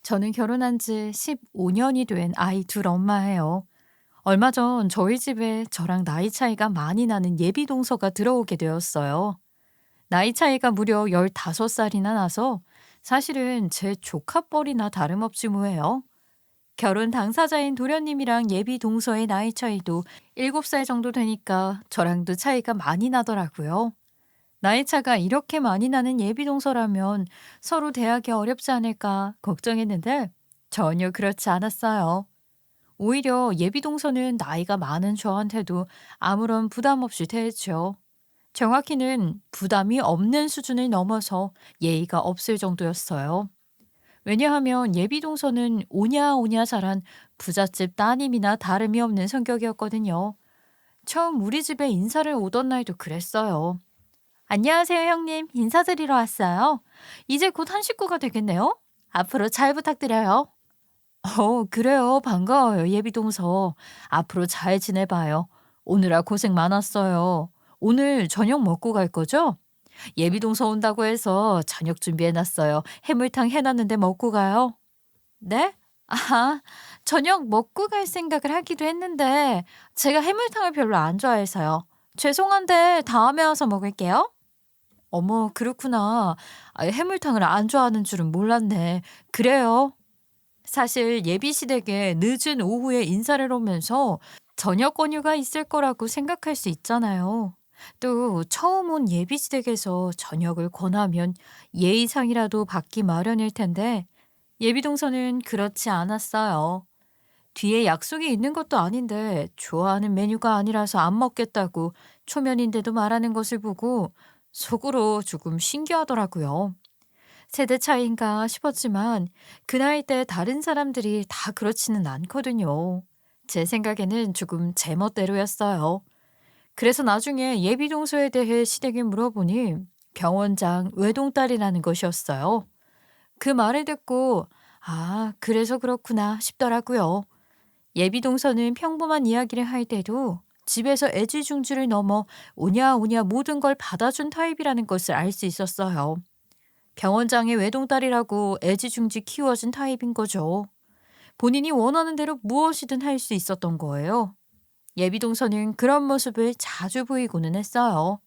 저는 결혼한 지 15년이 된 아이 둘 엄마예요. 얼마 전 저희 집에 저랑 나이 차이가 많이 나는 예비 동서가 들어오게 되었어요. 나이 차이가 무려 15살이나 나서 사실은 제 조카뻘이나 다름없지 뭐예요. 결혼 당사자인 도련님이랑 예비 동서의 나이 차이도 7살 정도 되니까 저랑도 차이가 많이 나더라고요. 나이 차가 이렇게 많이 나는 예비 동서라면 서로 대하기 어렵지 않을까 걱정했는데 전혀 그렇지 않았어요. 오히려 예비 동서는 나이가 많은 저한테도 아무런 부담 없이 대했죠. 정확히는 부담이 없는 수준을 넘어서 예의가 없을 정도였어요. 왜냐하면 예비 동서는 오냐오냐 자란 부잣집 따님이나 다름이 없는 성격이었거든요. 처음 우리 집에 인사를 오던 날도 그랬어요. 안녕하세요, 형님. 인사드리러 왔어요. 이제 곧 한 식구가 되겠네요. 앞으로 잘 부탁드려요. 그래요. 반가워요, 예비동서. 앞으로 잘 지내봐요. 오느라 고생 많았어요. 오늘 저녁 먹고 갈 거죠? 예비동서 온다고 해서 저녁 준비해놨어요. 해물탕 해놨는데 먹고 가요. 네? 아, 저녁 먹고 갈 생각을 하기도 했는데 제가 해물탕을 별로 안 좋아해서요. 죄송한데 다음에 와서 먹을게요. 어머, 그렇구나. 해물탕을 안 좋아하는 줄은 몰랐네. 그래요. 사실 예비 시댁에 늦은 오후에 인사를 오면서 저녁 권유가 있을 거라고 생각할 수 있잖아요. 또 처음 온 예비 시댁에서 저녁을 권하면 예의상이라도 받기 마련일 텐데 예비 동서는 그렇지 않았어요. 뒤에 약속이 있는 것도 아닌데 좋아하는 메뉴가 아니라서 안 먹겠다고 초면인데도 말하는 것을 보고 속으로 조금 신기하더라고요. 세대 차이인가 싶었지만 그 나이 때 다른 사람들이 다 그렇지는 않거든요. 제 생각에는 조금 제멋대로였어요. 그래서 나중에 예비 동서에 대해 시댁에 물어보니 병원장 외동딸이라는 것이었어요. 그 말을 듣고 아, 그래서 그렇구나 싶더라고요. 예비 동서는 평범한 이야기를 할 때도 집에서 애지중지를 넘어 오냐오냐 모든 걸 받아준 타입이라는 것을 알 수 있었어요. 병원장의 외동딸이라고 애지중지 키워준 타입인 거죠. 본인이 원하는 대로 무엇이든 할 수 있었던 거예요. 예비동서는 그런 모습을 자주 보이고는 했어요.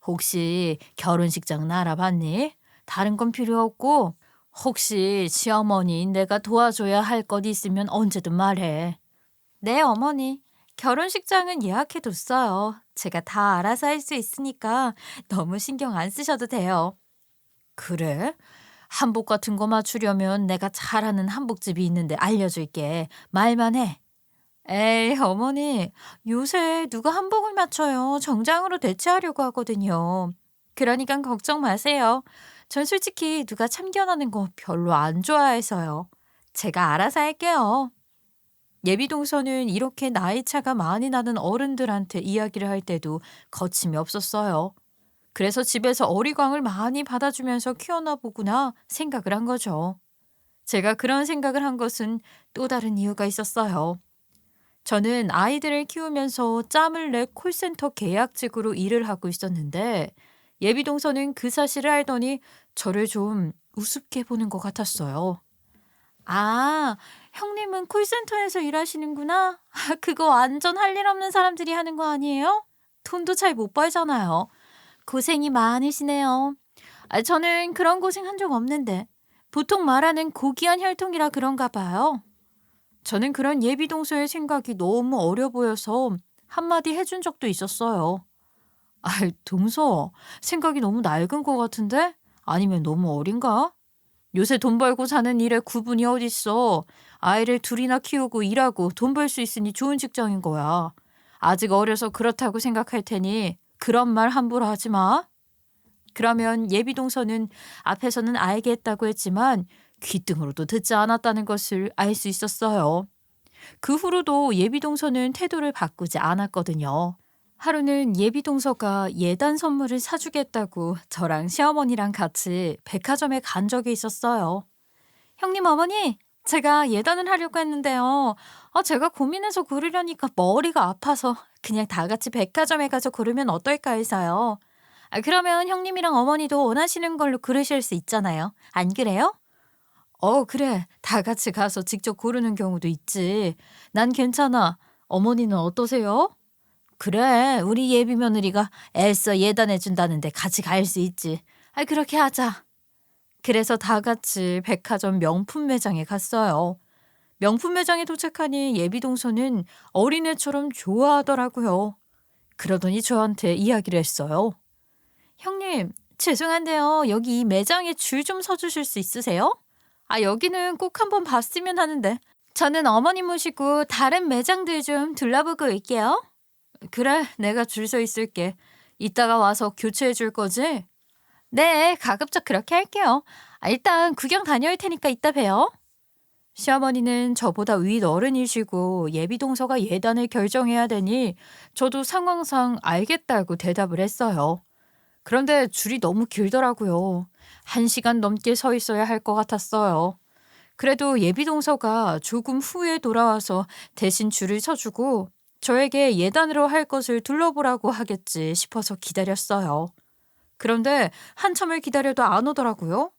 혹시 결혼식장은 알아봤니? 다른 건 필요 없고 혹시 시어머니 내가 도와줘야 할 것 있으면 언제든 말해. 네, 어머니. 결혼식장은 예약해뒀어요. 제가 다 알아서 할 수 있으니까 너무 신경 안 쓰셔도 돼요. 그래? 한복 같은 거 맞추려면 내가 잘하는 한복집이 있는데 알려줄게. 말만 해. 에이, 어머니. 요새 누가 한복을 맞춰요. 정장으로 대체하려고 하거든요. 그러니까 걱정 마세요. 전 솔직히 누가 참견하는 거 별로 안 좋아해서요. 제가 알아서 할게요. 예비동서는 이렇게 나이 차가 많이 나는 어른들한테 이야기를 할 때도 거침이 없었어요. 그래서 집에서 어리광을 많이 받아주면서 키워나 보구나 생각을 한 거죠. 제가 그런 생각을 한 것은 또 다른 이유가 있었어요. 저는 아이들을 키우면서 짬을 내 콜센터 계약직으로 일을 하고 있었는데 예비동서는 그 사실을 알더니 저를 좀 우습게 보는 것 같았어요. 아, 형님은 콜센터에서 일하시는구나? 그거 완전 할 일 없는 사람들이 하는 거 아니에요? 돈도 잘 못 벌잖아요. 고생이 많으시네요. 저는 그런 고생 한 적 없는데. 보통 말하는 고귀한 혈통이라 그런가 봐요. 저는 그런 예비동서의 생각이 너무 어려 보여서 한마디 해준 적도 있었어요. 동서, 생각이 너무 낡은 것 같은데? 아니면 너무 어린가? 요새 돈 벌고 사는 일에 구분이 어딨어. 아이를 둘이나 키우고 일하고 돈 벌 수 있으니 좋은 직장인 거야. 아직 어려서 그렇다고 생각할 테니 그런 말 함부로 하지 마. 그러면 예비동서는 앞에서는 알겠다고 했지만 귓등으로도 듣지 않았다는 것을 알 수 있었어요. 그 후로도 예비동서는 태도를 바꾸지 않았거든요. 하루는 예비동서가 예단 선물을 사주겠다고 저랑 시어머니랑 같이 백화점에 간 적이 있었어요. 형님, 어머니, 제가 예단을 하려고 했는데요. 제가 고민해서 고르려니까 머리가 아파서 그냥 다 같이 백화점에 가서 고르면 어떨까 해서요. 그러면 형님이랑 어머니도 원하시는 걸로 고르실 수 있잖아요. 안 그래요? 그래. 다 같이 가서 직접 고르는 경우도 있지. 난 괜찮아. 어머니는 어떠세요? 그래, 우리 예비 며느리가 애써 예단해준다는데 같이 갈 수 있지. 그렇게 하자. 그래서 다 같이 백화점 명품 매장에 갔어요. 명품 매장에 도착하니 예비 동서는 어린애처럼 좋아하더라고요. 그러더니 저한테 이야기를 했어요. 형님, 죄송한데요. 여기 이 매장에 줄 좀 서주실 수 있으세요? 여기는 꼭 한번 봤으면 하는데. 저는 어머니 모시고 다른 매장들 좀 둘러보고 올게요. 그래, 내가 줄 서 있을게. 이따가 와서 교체해 줄 거지? 네, 가급적 그렇게 할게요. 일단 구경 다녀올 테니까 이따 봬요. 시어머니는 저보다 윗 어른이시고 예비 동서가 예단을 결정해야 되니 저도 상황상 알겠다고 대답을 했어요. 그런데 줄이 너무 길더라고요. 1시간 넘게 서 있어야 할 것 같았어요. 그래도 예비 동서가 조금 후에 돌아와서 대신 줄을 서주고 저에게 예단으로 할 것을 둘러보라고 하겠지 싶어서 기다렸어요. 그런데 한참을 기다려도 안 오더라고요.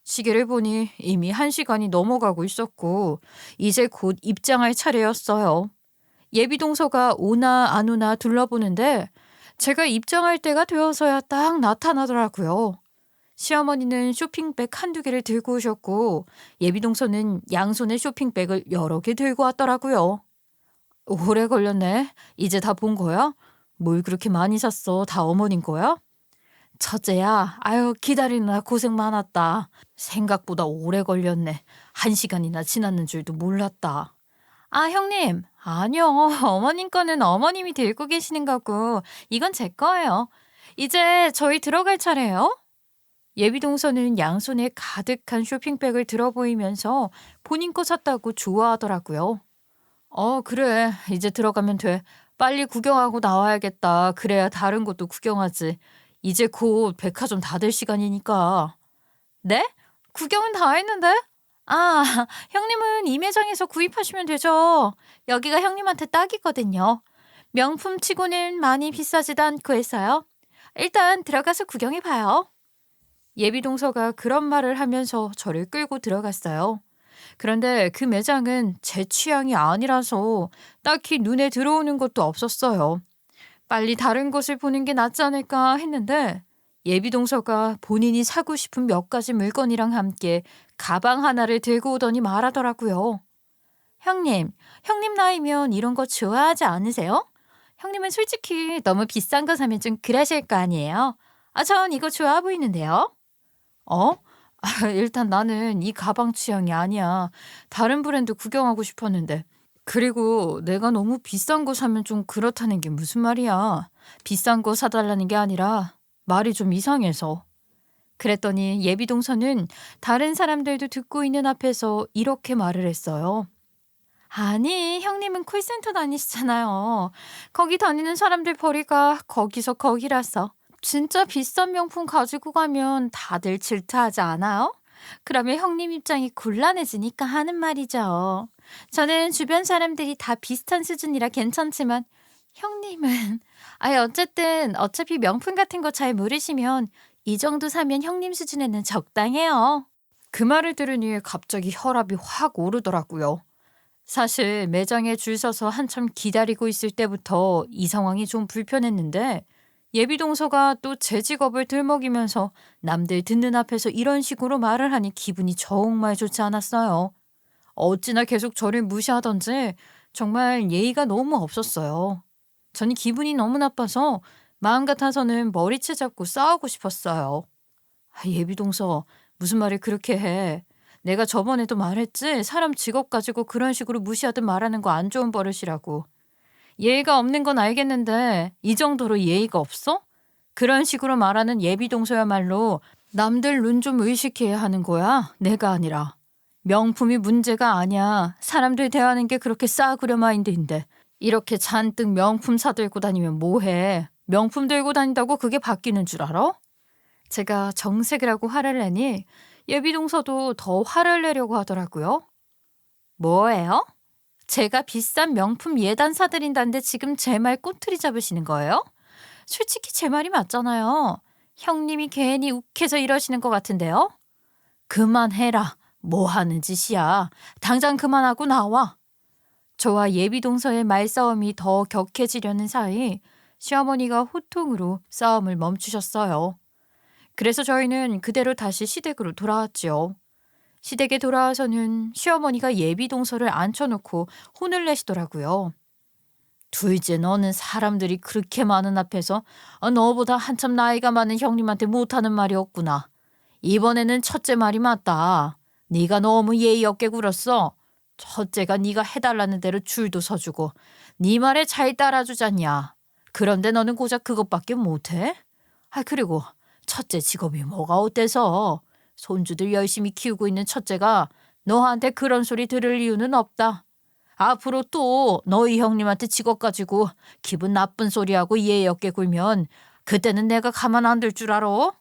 시계를 보니 이미 1시간이 넘어가고 있었고 이제 곧 입장할 차례였어요. 예비 동서가 오나 안 오나 둘러보는데 제가 입장할 때가 되어서야 딱 나타나더라고요. 시어머니는 쇼핑백 한두 개를 들고 오셨고 예비 동서는 양손에 쇼핑백을 여러 개 들고 왔더라고요. 오래 걸렸네. 이제 다 본 거야? 뭘 그렇게 많이 샀어? 다 어머닌 거야? 첫째야, 아유, 기다리느라 고생 많았다. 생각보다 오래 걸렸네. 1시간이나 지났는 줄도 몰랐다. 형님. 아니요. 어머님 거는 어머님이 들고 계시는 거고, 이건 제 거예요. 이제 저희 들어갈 차례예요. 예비 동서는 양손에 가득한 쇼핑백을 들어 보이면서 본인 거 샀다고 좋아하더라고요. 그래. 이제 들어가면 돼. 빨리 구경하고 나와야겠다. 그래야 다른 곳도 구경하지. 이제 곧 백화점 닫을 시간이니까. 네? 구경은 다 했는데? 아, 형님은 이 매장에서 구입하시면 되죠. 여기가 형님한테 딱이거든요. 명품치고는 많이 비싸지도 않고 해서요. 일단 들어가서 구경해봐요. 예비 동서가 그런 말을 하면서 저를 끌고 들어갔어요. 그런데 그 매장은 제 취향이 아니라서 딱히 눈에 들어오는 것도 없었어요. 빨리 다른 곳을 보는 게 낫지 않을까 했는데 예비 동서가 본인이 사고 싶은 몇 가지 물건이랑 함께 가방 하나를 들고 오더니 말하더라고요. 형님 나이면 이런 거 좋아하지 않으세요? 형님은 솔직히 너무 비싼 거 사면 좀 그러실 거 아니에요? 전 이거 좋아 보이는데요. 어? 일단 나는 이 가방 취향이 아니야. 다른 브랜드 구경하고 싶었는데. 그리고 내가 너무 비싼 거 사면 좀 그렇다는 게 무슨 말이야. 비싼 거 사달라는 게 아니라 말이 좀 이상해서. 그랬더니 예비 동서는 다른 사람들도 듣고 있는 앞에서 이렇게 말을 했어요. 아니, 형님은 콜센터 다니시잖아요. 거기 다니는 사람들 벌이가 거기서 거기라서. 진짜 비싼 명품 가지고 가면 다들 질투하지 않아요? 그러면 형님 입장이 곤란해지니까 하는 말이죠. 저는 주변 사람들이 다 비슷한 수준이라 괜찮지만 형님은 어쨌든 어차피 명품 같은 거 잘 모르시면 이 정도 사면 형님 수준에는 적당해요. 그 말을 들으니 갑자기 혈압이 확 오르더라고요. 사실 매장에 줄 서서 한참 기다리고 있을 때부터 이 상황이 좀 불편했는데 예비 동서가 또 제 직업을 들먹이면서 남들 듣는 앞에서 이런 식으로 말을 하니 기분이 정말 좋지 않았어요. 어찌나 계속 저를 무시하던지 정말 예의가 너무 없었어요. 저는 기분이 너무 나빠서 마음 같아서는 머리채 잡고 싸우고 싶었어요. 예비 동서, 무슨 말을 그렇게 해. 내가 저번에도 말했지. 사람 직업 가지고 그런 식으로 무시하듯 말하는 거 안 좋은 버릇이라고. 예의가 없는 건 알겠는데 이 정도로 예의가 없어? 그런 식으로 말하는 예비 동서야말로 남들 눈 좀 의식해야 하는 거야. 내가 아니라. 명품이 문제가 아니야. 사람들 대하는 게 그렇게 싸구려 마인드인데 이렇게 잔뜩 명품 사들고 다니면 뭐해. 명품 들고 다닌다고 그게 바뀌는 줄 알아? 제가 정색을 하고 화를 내니 예비 동서도 더 화를 내려고 하더라고요. 뭐예요? 제가 비싼 명품 예단 사드린다는데 지금 제 말 꼬투리 잡으시는 거예요? 솔직히 제 말이 맞잖아요. 형님이 괜히 욱해서 이러시는 것 같은데요? 그만해라. 뭐 하는 짓이야? 당장 그만하고 나와. 저와 예비동서의 말싸움이 더 격해지려는 사이 시어머니가 호통으로 싸움을 멈추셨어요. 그래서 저희는 그대로 다시 시댁으로 돌아왔지요. 시댁에 돌아와서는 시어머니가 예비동서를 앉혀놓고 혼을 내시더라고요. 둘째, 너는 사람들이 그렇게 많은 앞에서 너보다 한참 나이가 많은 형님한테 못하는 말이 없구나. 이번에는 첫째 말이 맞다. 네가 너무 예의 없게 굴었어. 첫째가 네가 해달라는 대로 줄도 서주고 네 말에 잘 따라주잖냐. 그런데 너는 고작 그것밖에 못해? 그리고 첫째 직업이 뭐가 어때서? 손주들 열심히 키우고 있는 첫째가 너한테 그런 소리 들을 이유는 없다. 앞으로 또 너희 형님한테 직업 가지고 기분 나쁜 소리하고 예의 없게 굴면 그때는 내가 가만 안 둘 줄 알아?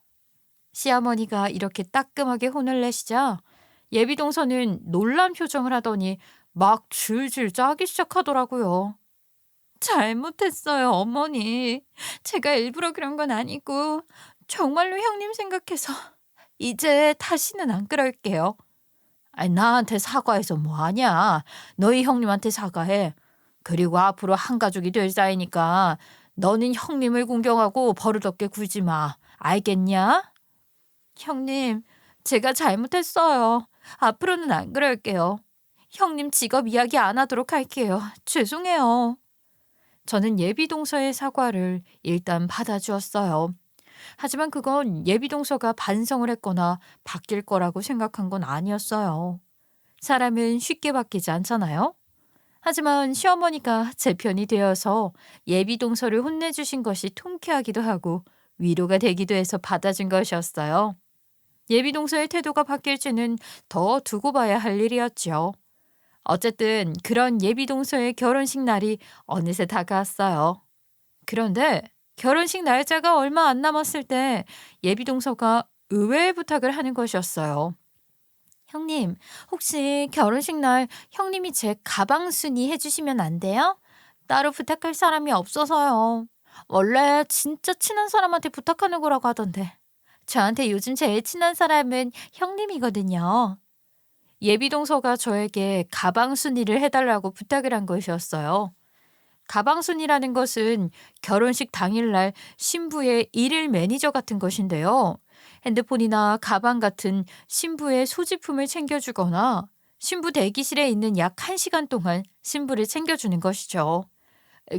시어머니가 이렇게 따끔하게 혼을 내시자 예비동서는 놀란 표정을 하더니 막 줄줄 짜기 시작하더라고요. 잘못했어요, 어머니. 제가 일부러 그런 건 아니고 정말로 형님 생각해서 이제 다시는 안 그럴게요. 나한테 사과해서 뭐하냐. 너희 형님한테 사과해. 그리고 앞으로 한 가족이 될 사이니까 너는 형님을 공경하고 버릇없게 굴지 마. 알겠냐? 형님, 제가 잘못했어요. 앞으로는 안 그럴게요. 형님 직업 이야기 안 하도록 할게요. 죄송해요. 저는 예비동서의 사과를 일단 받아주었어요. 하지만 그건 예비동서가 반성을 했거나 바뀔 거라고 생각한 건 아니었어요. 사람은 쉽게 바뀌지 않잖아요. 하지만 시어머니가 제 편이 되어서 예비동서를 혼내주신 것이 통쾌하기도 하고 위로가 되기도 해서 받아준 것이었어요. 예비동서의 태도가 바뀔지는 더 두고 봐야 할 일이었죠. 어쨌든 그런 예비동서의 결혼식 날이 어느새 다가왔어요. 그런데 결혼식 날짜가 얼마 안 남았을 때 예비동서가 의외의 부탁을 하는 것이었어요. 형님, 혹시 결혼식 날 형님이 제 가방 순위 해주시면 안 돼요? 따로 부탁할 사람이 없어서요. 원래 진짜 친한 사람한테 부탁하는 거라고 하던데. 저한테 요즘 제일 친한 사람은 형님이거든요. 예비동서가 저에게 가방 순위를 해달라고 부탁을 한 것이었어요. 가방 순위라는 것은 결혼식 당일날 신부의 일일 매니저 같은 것인데요. 핸드폰이나 가방 같은 신부의 소지품을 챙겨주거나 신부 대기실에 있는 약 1시간 동안 신부를 챙겨주는 것이죠.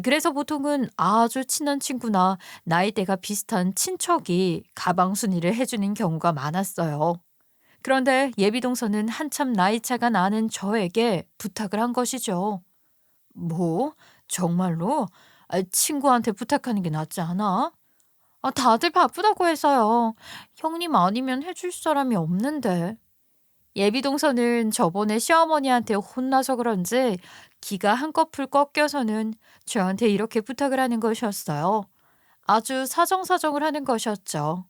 그래서 보통은 아주 친한 친구나 나이대가 비슷한 친척이 가방 순위를 해주는 경우가 많았어요. 그런데 예비동서는 한참 나이차가 나는 저에게 부탁을 한 것이죠. 뭐? 정말로? 친구한테 부탁하는 게 낫지 않아? 다들 바쁘다고 해서요. 형님 아니면 해줄 사람이 없는데. 예비동서는 저번에 시어머니한테 혼나서 그런지 기가 한꺼풀 꺾여서는 저한테 이렇게 부탁을 하는 것이었어요. 아주 사정사정을 하는 것이었죠.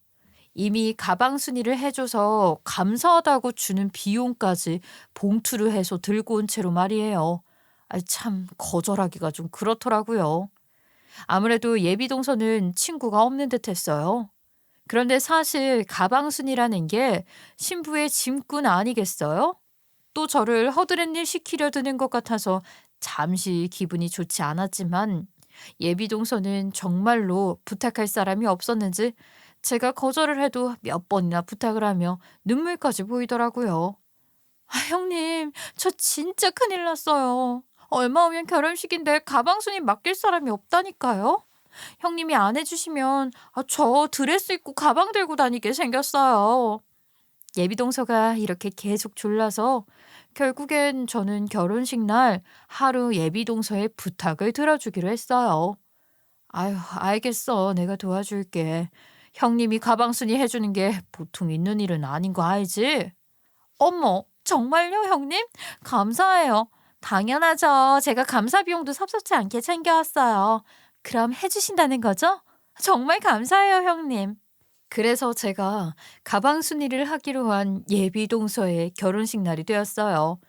이미 가방 순위를 해줘서 감사하다고 주는 비용까지 봉투를 해서 들고 온 채로 말이에요. 참 거절하기가 좀 그렇더라고요. 아무래도 예비동서는 친구가 없는 듯 했어요. 그런데 사실 가방순이라는 게 신부의 짐꾼 아니겠어요? 또 저를 허드렛일 시키려 드는 것 같아서 잠시 기분이 좋지 않았지만 예비동서는 정말로 부탁할 사람이 없었는지 제가 거절을 해도 몇 번이나 부탁을 하며 눈물까지 보이더라고요. 형님, 저 진짜 큰일 났어요. 얼마 후면 결혼식인데 가방순이 맡길 사람이 없다니까요. 형님이 안 해주시면 저 드레스 입고 가방 들고 다니게 생겼어요. 예비동서가 이렇게 계속 졸라서 결국엔 저는 결혼식 날 하루 예비동서의 부탁을 들어주기로 했어요. 아유, 알겠어. 내가 도와줄게. 형님이 가방순이 해주는 게 보통 있는 일은 아닌 거 알지? 어머, 정말요, 형님? 감사해요. 당연하죠. 제가 감사 비용도 섭섭치 않게 챙겨왔어요. 그럼 해주신다는 거죠? 정말 감사해요, 형님. 그래서 제가 가방 순위를 하기로 한 예비동서의 결혼식 날이 되었어요.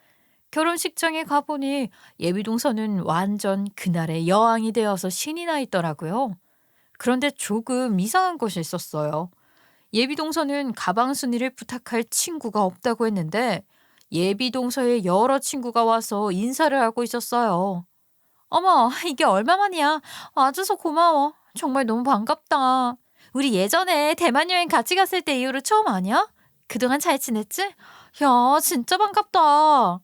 결혼식장에 가보니 예비동서는 완전 그날의 여왕이 되어서 신이 나 있더라고요. 그런데 조금 이상한 것이 있었어요. 예비동서는 가방 순위를 부탁할 친구가 없다고 했는데 예비 동서에 여러 친구가 와서 인사를 하고 있었어요. 어머, 이게 얼마만이야. 와줘서 고마워. 정말 너무 반갑다. 우리 예전에 대만 여행 같이 갔을 때 이후로 처음 아니야? 그동안 잘 지냈지? 야, 진짜 반갑다.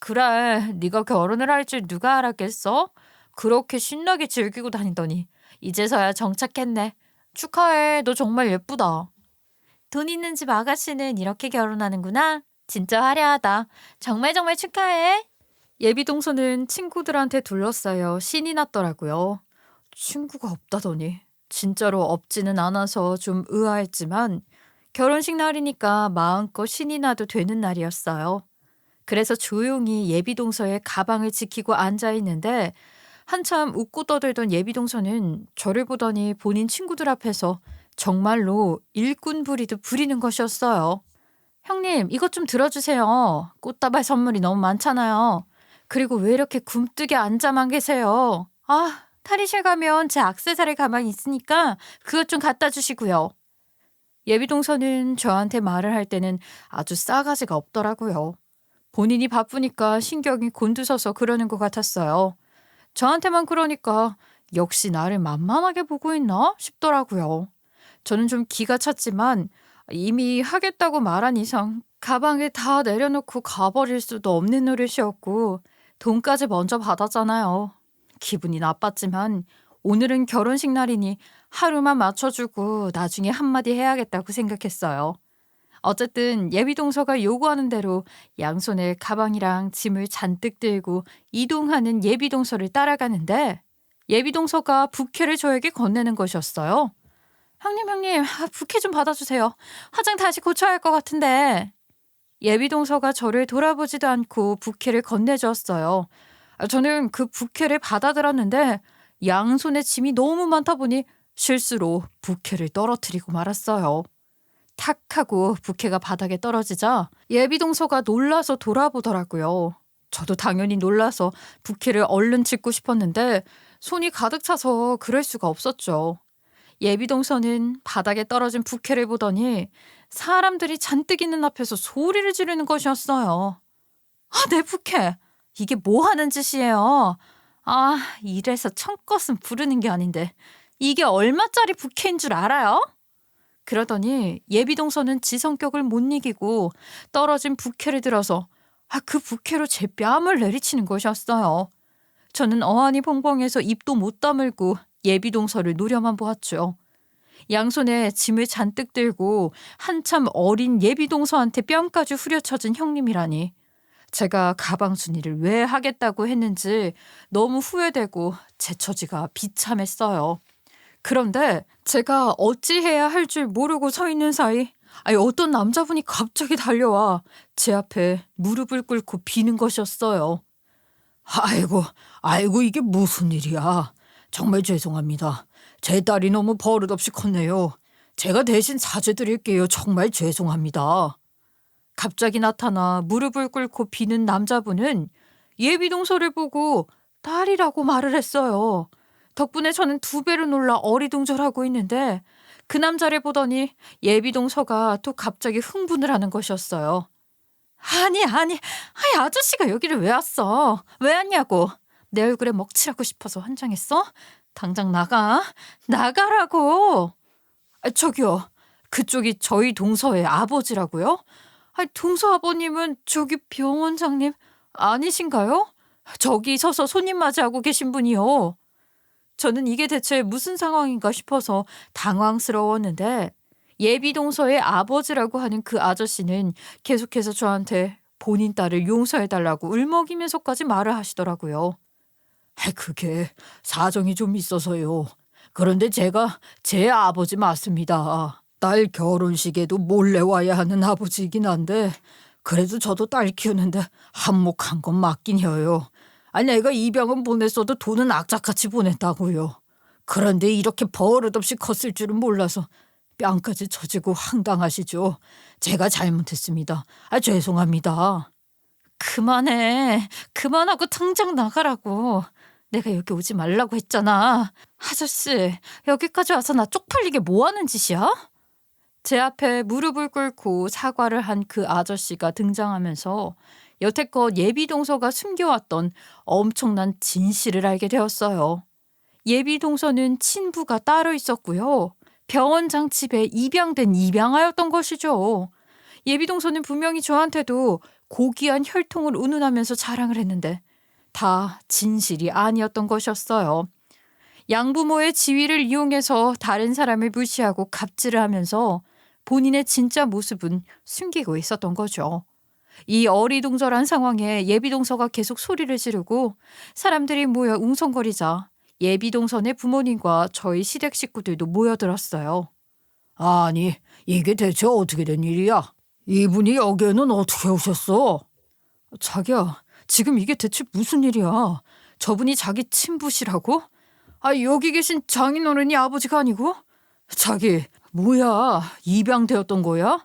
그래, 네가 결혼을 할 줄 누가 알았겠어? 그렇게 신나게 즐기고 다니더니 이제서야 정착했네. 축하해, 너 정말 예쁘다. 돈 있는 집 아가씨는 이렇게 결혼하는구나. 진짜 화려하다. 정말 정말 축하해. 예비 동서는 친구들한테 둘러싸여 신이 났더라고요. 친구가 없다더니 진짜로 없지는 않아서 좀 의아했지만 결혼식 날이니까 마음껏 신이 나도 되는 날이었어요. 그래서 조용히 예비 동서의 가방을 지키고 앉아 있는데 한참 웃고 떠들던 예비 동서는 저를 보더니 본인 친구들 앞에서 정말로 일꾼 부리듯 부리는 것이었어요. 형님, 이것 좀 들어주세요. 꽃다발 선물이 너무 많잖아요. 그리고 왜 이렇게 굼뜨게 앉아만 계세요? 아, 탈의실 가면 제 액세서리 가방이 있으니까 그것 좀 갖다 주시고요. 예비동서는 저한테 말을 할 때는 아주 싸가지가 없더라고요. 본인이 바쁘니까 신경이 곤두서서 그러는 것 같았어요. 저한테만 그러니까 역시 나를 만만하게 보고 있나 싶더라고요. 저는 좀 기가 찼지만 이미 하겠다고 말한 이상 가방에 다 내려놓고 가버릴 수도 없는 노릇이었고 돈까지 먼저 받았잖아요. 기분이 나빴지만 오늘은 결혼식 날이니 하루만 맞춰주고 나중에 한마디 해야겠다고 생각했어요. 어쨌든 예비동서가 요구하는 대로 양손에 가방이랑 짐을 잔뜩 들고 이동하는 예비동서를 따라가는데 예비동서가 부케를 저에게 건네는 것이었어요. 형님, 부케 좀 받아주세요. 화장 다시 고쳐야 할 것 같은데. 예비동서가 저를 돌아보지도 않고 부케를 건네주었어요. 저는 그 부케를 받아들었는데 양손에 짐이 너무 많다 보니 실수로 부케를 떨어뜨리고 말았어요. 탁 하고 부케가 바닥에 떨어지자 예비동서가 놀라서 돌아보더라고요. 저도 당연히 놀라서 부케를 얼른 짚고 싶었는데 손이 가득 차서 그럴 수가 없었죠. 예비동서는 바닥에 떨어진 부케를 보더니 사람들이 잔뜩 있는 앞에서 소리를 지르는 것이었어요. 아, 내 부케! 이게 뭐 하는 짓이에요? 아, 이래서 청껏은 부르는 게 아닌데 이게 얼마짜리 부케인 줄 알아요? 그러더니 예비동서는 지 성격을 못 이기고 떨어진 부케를 들어서 그 부케로 제 뺨을 내리치는 것이었어요. 저는 어안이 벙벙해서 입도 못 다물고 예비동서를 노려만 보았죠. 양손에 짐을 잔뜩 들고 한참 어린 예비동서한테 뺨까지 후려쳐준 형님이라니. 제가 가방 순위를 왜 하겠다고 했는지 너무 후회되고 제 처지가 비참했어요. 그런데 제가 어찌해야 할 줄 모르고 서 있는 사이 어떤 남자분이 갑자기 달려와 제 앞에 무릎을 꿇고 비는 것이었어요. 아이고 이게 무슨 일이야. 정말 죄송합니다. 제 딸이 너무 버릇없이 컸네요. 제가 대신 사죄드릴게요. 정말 죄송합니다. 갑자기 나타나 무릎을 꿇고 비는 남자분은 예비동서를 보고 딸이라고 말을 했어요. 덕분에 저는 2배로 놀라 어리둥절하고 있는데 그 남자를 보더니 예비동서가 또 갑자기 흥분을 하는 것이었어요. 아니, 아저씨가 여기를 왜 왔어? 왜 왔냐고. 내 얼굴에 먹칠하고 싶어서 환장했어? 당장 나가라고. 저기요, 그쪽이 저희 동서의 아버지라고요? 동서 아버님은 저기 병원장님 아니신가요? 저기 서서 손님 맞이하고 계신 분이요. 저는 이게 대체 무슨 상황인가 싶어서 당황스러웠는데 예비동서의 아버지라고 하는 그 아저씨는 계속해서 저한테 본인 딸을 용서해달라고 울먹이면서까지 말을 하시더라고요. 그게 사정이 좀 있어서요. 그런데 제가 제 아버지 맞습니다. 딸 결혼식에도 몰래 와야 하는 아버지이긴 한데 그래도 저도 딸 키우는데 한몫한 건 맞긴 해요. 내가 입양은 보냈어도 돈은 악착같이 보냈다고요. 그런데 이렇게 버릇없이 컸을 줄은 몰라서 뺨까지 쳐지고 황당하시죠. 제가 잘못했습니다. 죄송합니다. 그만해. 그만하고 당장 나가라고. 내가 여기 오지 말라고 했잖아. 아저씨, 여기까지 와서 나 쪽팔리게 뭐 하는 짓이야? 제 앞에 무릎을 꿇고 사과를 한 그 아저씨가 등장하면서 여태껏 예비동서가 숨겨왔던 엄청난 진실을 알게 되었어요. 예비동서는 친부가 따로 있었고요. 병원장 집에 입양된 입양아였던 것이죠. 예비동서는 분명히 저한테도 고귀한 혈통을 운운하면서 자랑을 했는데 다 진실이 아니었던 것이었어요. 양부모의 지위를 이용해서 다른 사람을 무시하고 갑질을 하면서 본인의 진짜 모습은 숨기고 있었던 거죠. 이 어리둥절한 상황에 예비동서가 계속 소리를 지르고 사람들이 모여 웅성거리자 예비동선의 부모님과 저희 시댁 식구들도 모여들었어요. 아니, 이게 대체 어떻게 된 일이야? 이분이 여기에는 어떻게 오셨어? 자기야, 지금 이게 대체 무슨 일이야? 저분이 자기 친부시라고? 여기 계신 장인어른이 아버지가 아니고? 자기, 뭐야? 입양되었던 거야?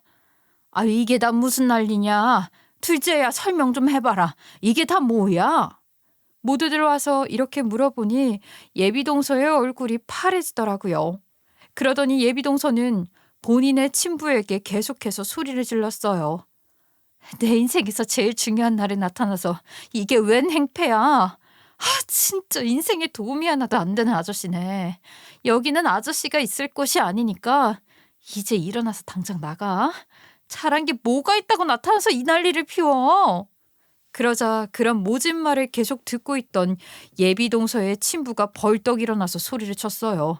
이게 다 무슨 난리냐? 둘째야, 설명 좀 해봐라. 이게 다 뭐야? 모두들 와서 이렇게 물어보니 예비동서의 얼굴이 파래지더라고요. 그러더니 예비동서는 본인의 친부에게 계속해서 소리를 질렀어요. 내 인생에서 제일 중요한 날에 나타나서 이게 웬 행패야? 진짜 인생에 도움이 하나도 안 되는 아저씨네. 여기는 아저씨가 있을 곳이 아니니까 이제 일어나서 당장 나가. 잘한 게 뭐가 있다고 나타나서 이 난리를 피워. 그러자 그런 모진 말을 계속 듣고 있던 예비동서의 친부가 벌떡 일어나서 소리를 쳤어요.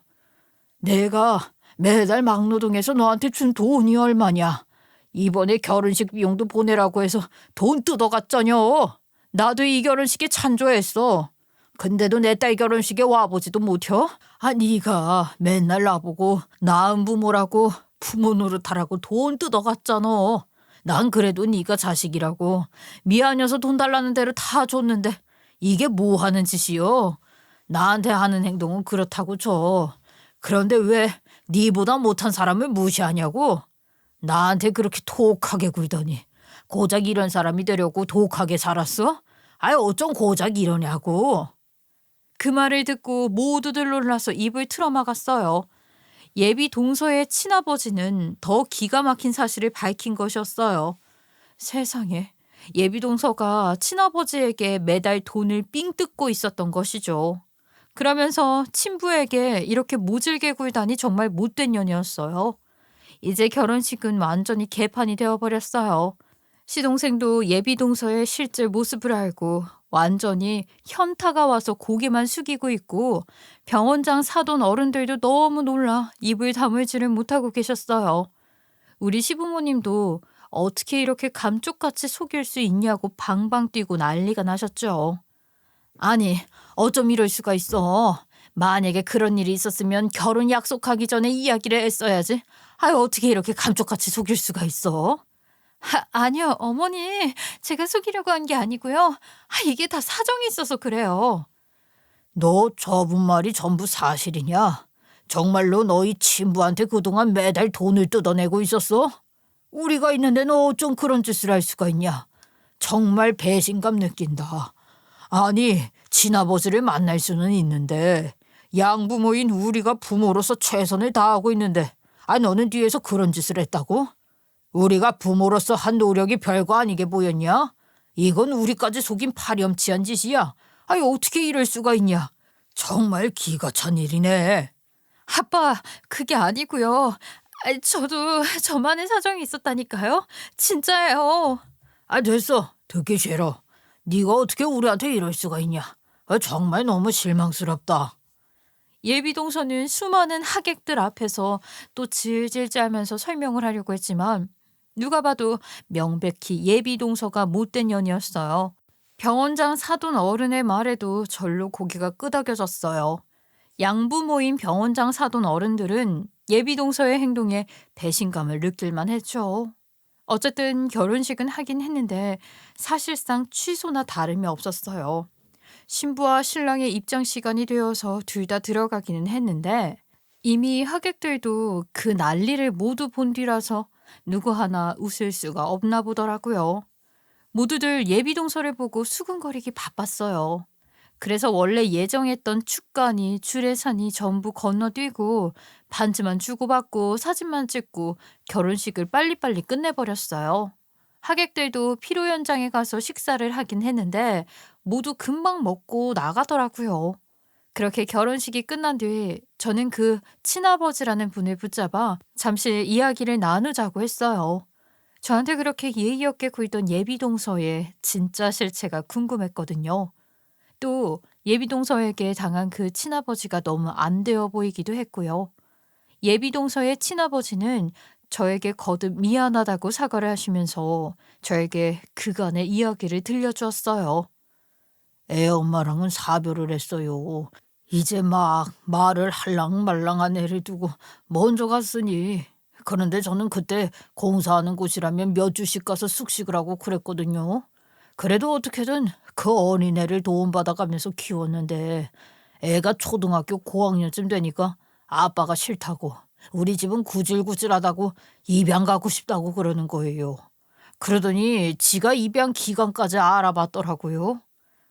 내가 매달 막노동해서 너한테 준 돈이 얼마냐? 이번에 결혼식 비용도 보내라고 해서 돈 뜯어갔잖여. 나도 이 결혼식에 찬조했어. 근데도 내 딸 결혼식에 와보지도 못혀? 네가 맨날 나보고 낳은 부모라고 부모 노릇하라고 돈 뜯어갔잖아. 난 그래도 네가 자식이라고 미안해서 돈 달라는 대로 다 줬는데 이게 뭐 하는 짓이요? 나한테 하는 행동은 그렇다고 쳐. 그런데 왜 네보다 못한 사람을 무시하냐고? 나한테 그렇게 독하게 굴더니 고작 이런 사람이 되려고 독하게 살았어? 어쩜 고작 이러냐고. 그 말을 듣고 모두들 놀라서 입을 틀어막았어요. 예비 동서의 친아버지는 더 기가 막힌 사실을 밝힌 것이었어요. 세상에, 예비 동서가 친아버지에게 매달 돈을 삥 뜯고 있었던 것이죠. 그러면서 친부에게 이렇게 모질게 굴다니 정말 못된 년이었어요. 이제 결혼식은 완전히 개판이 되어버렸어요. 시동생도 예비 동서의 실제 모습을 알고 완전히 현타가 와서 고개만 숙이고 있고 병원장 사돈 어른들도 너무 놀라 입을 다물지를 못하고 계셨어요. 우리 시부모님도 어떻게 이렇게 감쪽같이 속일 수 있냐고 방방 뛰고 난리가 나셨죠. 아니, 어쩜 이럴 수가 있어. 만약에 그런 일이 있었으면 결혼 약속하기 전에 이야기를 했어야지. 어떻게 이렇게 감쪽같이 속일 수가 있어? 아니요, 어머니. 제가 속이려고 한 게 아니고요. 이게 다 사정이 있어서 그래요. 너 저분 말이 전부 사실이냐? 정말로 너희 친부한테 그동안 매달 돈을 뜯어내고 있었어? 우리가 있는데 너 어쩜 그런 짓을 할 수가 있냐? 정말 배신감 느낀다. 아니, 친아버지를 만날 수는 있는데 양부모인 우리가 부모로서 최선을 다하고 있는데 너는 뒤에서 그런 짓을 했다고? 우리가 부모로서 한 노력이 별거 아니게 보였냐? 이건 우리까지 속인 파렴치한 짓이야. 어떻게 이럴 수가 있냐? 정말 기가 찬 일이네. 아빠, 그게 아니고요. 저도 저만의 사정이 있었다니까요. 진짜예요. 됐어. 듣기 싫어. 네가 어떻게 우리한테 이럴 수가 있냐? 정말 너무 실망스럽다. 예비동서는 수많은 하객들 앞에서 또 질질 짜면서 설명을 하려고 했지만 누가 봐도 명백히 예비동서가 못된 년이었어요. 병원장 사돈 어른의 말에도 절로 고개가 끄덕여졌어요. 양부모인 병원장 사돈 어른들은 예비동서의 행동에 배신감을 느낄만 했죠. 어쨌든 결혼식은 하긴 했는데 사실상 취소나 다름이 없었어요. 신부와 신랑의 입장 시간이 되어서 둘 다 들어가기는 했는데 이미 하객들도 그 난리를 모두 본 뒤라서 누구 하나 웃을 수가 없나 보더라고요. 모두들 예비동서를 보고 수근거리기 바빴어요. 그래서 원래 예정했던 축가니 주례사니 전부 건너뛰고 반지만 주고받고 사진만 찍고 결혼식을 빨리빨리 끝내버렸어요. 하객들도 피로 연장에 가서 식사를 하긴 했는데 모두 금방 먹고 나가더라고요. 그렇게 결혼식이 끝난 뒤 저는 그 친아버지라는 분을 붙잡아 잠시 이야기를 나누자고 했어요. 저한테 그렇게 예의 없게 굴던 예비동서의 진짜 실체가 궁금했거든요. 또 예비동서에게 당한 그 친아버지가 너무 안 되어 보이기도 했고요. 예비동서의 친아버지는 저에게 거듭 미안하다고 사과를 하시면서 저에게 그간의 이야기를 들려주었어요. 애 엄마랑은 사별을 했어요. 이제 막 말을 할랑말랑한 애를 두고 먼저 갔으니. 그런데 저는 그때 공사하는 곳이라면 몇 주씩 가서 숙식을 하고 그랬거든요. 그래도 어떻게든 그 어린애를 도움받아가면서 키웠는데 애가 초등학교 고학년쯤 되니까 아빠가 싫다고 우리 집은 구질구질하다고 입양 가고 싶다고 그러는 거예요. 그러더니 지가 입양 기간까지 알아봤더라고요.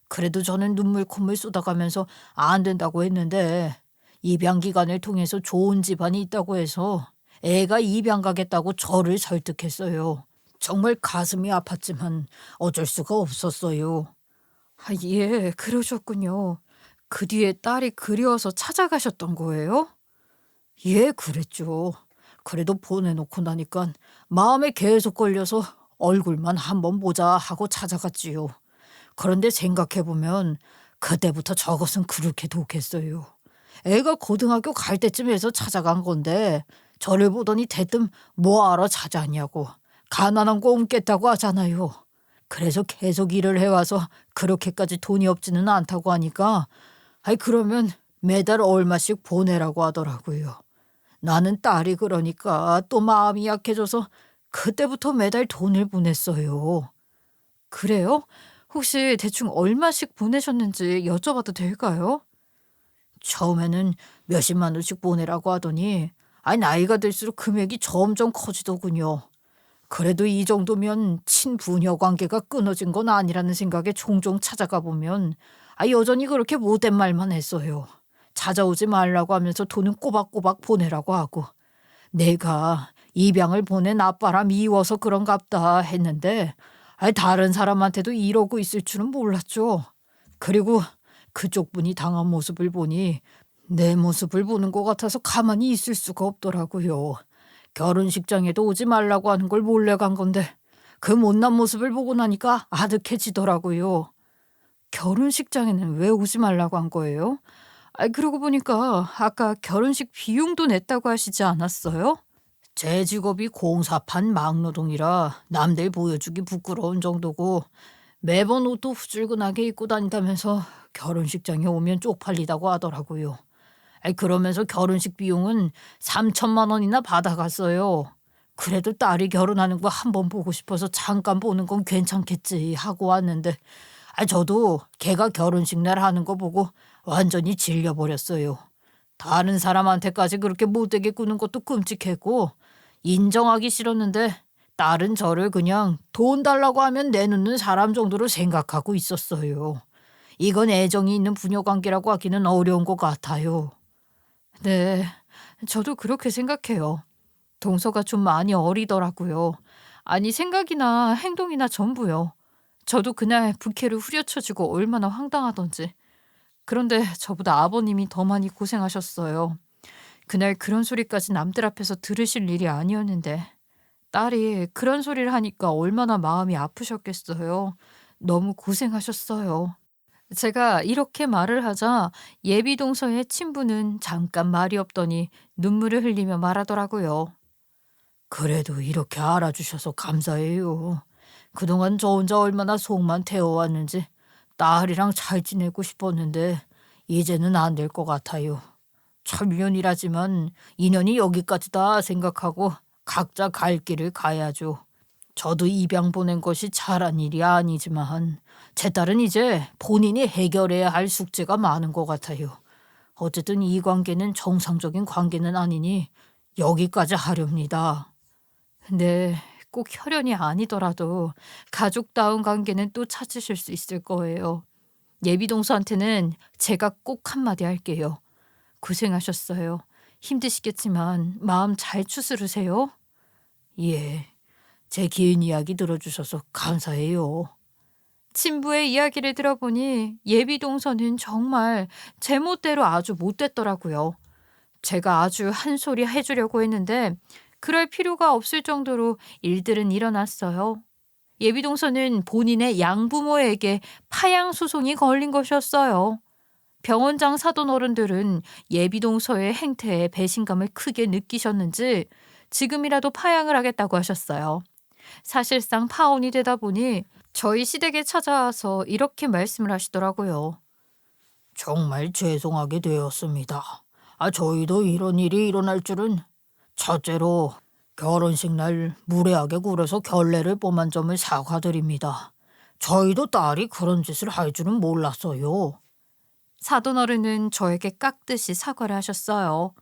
그래도 저는 눈물 콧물 쏟아가면서 안 된다고 했는데 입양 기간을 통해서 좋은 집안이 있다고 해서 애가 입양 가겠다고 저를 설득했어요. 정말 가슴이 아팠지만 어쩔 수가 없었어요. 아, 예, 그러셨군요. 그 뒤에 딸이 그리워서 찾아가셨던 거예요? 예, 그랬죠. 그래도 보내놓고 나니까 마음에 계속 걸려서 얼굴만 한번 보자 하고 찾아갔지요. 그런데 생각해보면 그때부터 저것은 그렇게 독했어요. 애가 고등학교 갈 때쯤에서 찾아간 건데 저를 보더니 대뜸 뭐하러 찾아왔냐고 가난한 거 옮겠다고 하잖아요. 그래서 계속 일을 해와서 그렇게까지 돈이 없지는 않다고 하니까 아이 그러면 매달 얼마씩 보내라고 하더라고요. 나는 딸이 그러니까 또 마음이 약해져서 그때부터 매달 돈을 보냈어요. 그래요? 혹시 대충 얼마씩 보내셨는지 여쭤봐도 될까요? 처음에는 몇십만 원씩 보내라고 하더니 아니 나이가 들수록 금액이 점점 커지더군요. 그래도 이 정도면 친부녀 관계가 끊어진 건 아니라는 생각에 종종 찾아가 보면 여전히 그렇게 못된 말만 했어요. 찾아오지 말라고 하면서 돈은 꼬박꼬박 보내라고 하고 내가 입양을 보낸 아빠라 미워서 그런갑다 했는데 다른 사람한테도 이러고 있을 줄은 몰랐죠. 그리고 그쪽 분이 당한 모습을 보니 내 모습을 보는 것 같아서 가만히 있을 수가 없더라고요. 결혼식장에도 오지 말라고 하는 걸 몰래 간 건데 그 못난 모습을 보고 나니까 아득해지더라고요. 결혼식장에는 왜 오지 말라고 한 거예요? 그러고 보니까 아까 결혼식 비용도 냈다고 하시지 않았어요? 제 직업이 공사판 막노동이라 남들 보여주기 부끄러운 정도고 매번 옷도 후줄근하게 입고 다닌다면서 결혼식장에 오면 쪽팔리다고 하더라고요. 그러면서 결혼식 비용은 3천만 원이나 받아갔어요. 그래도 딸이 결혼하는 거 한번 보고 싶어서 잠깐 보는 건 괜찮겠지 하고 왔는데 저도 걔가 결혼식 날 하는 거 보고 완전히 질려버렸어요. 다른 사람한테까지 그렇게 못되게 구는 것도 끔찍했고 인정하기 싫었는데 딸은 저를 그냥 돈 달라고 하면 내놓는 사람 정도로 생각하고 있었어요. 이건 애정이 있는 부녀 관계라고 하기는 어려운 것 같아요. 네, 저도 그렇게 생각해요. 동서가 좀 많이 어리더라고요. 아니, 생각이나 행동이나 전부요. 저도 그날 부케를 후려쳐주고 얼마나 황당하던지. 그런데 저보다 아버님이 더 많이 고생하셨어요. 그날 그런 소리까지 남들 앞에서 들으실 일이 아니었는데 딸이 그런 소리를 하니까 얼마나 마음이 아프셨겠어요. 너무 고생하셨어요. 제가 이렇게 말을 하자 예비동서의 친부는 잠깐 말이 없더니 눈물을 흘리며 말하더라고요. 그래도 이렇게 알아주셔서 감사해요. 그동안 저 혼자 얼마나 속만 태워왔는지 딸이랑 잘 지내고 싶었는데 이제는 안 될 것 같아요. 천년이라지만 인연이 여기까지다 생각하고 각자 갈 길을 가야죠. 저도 입양 보낸 것이 잘한 일이 아니지만 제 딸은 이제 본인이 해결해야 할 숙제가 많은 것 같아요. 어쨌든 이 관계는 정상적인 관계는 아니니 여기까지 하렵니다. 네, 꼭 혈연이 아니더라도 가족다운 관계는 또 찾으실 수 있을 거예요. 예비동서한테는 제가 꼭 한마디 할게요. 고생하셨어요. 힘드시겠지만 마음 잘 추스르세요. 예, 제 긴 이야기 들어주셔서 감사해요. 친부의 이야기를 들어보니 예비동서는 정말 제멋대로 아주 못됐더라고요. 제가 아주 한 소리 해주려고 했는데 그럴 필요가 없을 정도로 일들은 일어났어요. 예비동서는 본인의 양부모에게 파양 소송이 걸린 것이었어요. 병원장 사돈 어른들은 예비동서의 행태에 배신감을 크게 느끼셨는지 지금이라도 파양을 하겠다고 하셨어요. 사실상 파혼이 되다 보니 저희 시댁에 찾아와서 이렇게 말씀을 하시더라고요. 정말 죄송하게 되었습니다. 저희도 이런 일이 일어날 줄은. 첫째로 결혼식 날 무례하게 굴어서 결례를 범한 점을 사과드립니다. 저희도 딸이 그런 짓을 할 줄은 몰랐어요. 사돈 어른은 저에게 깍듯이 사과를 하셨어요.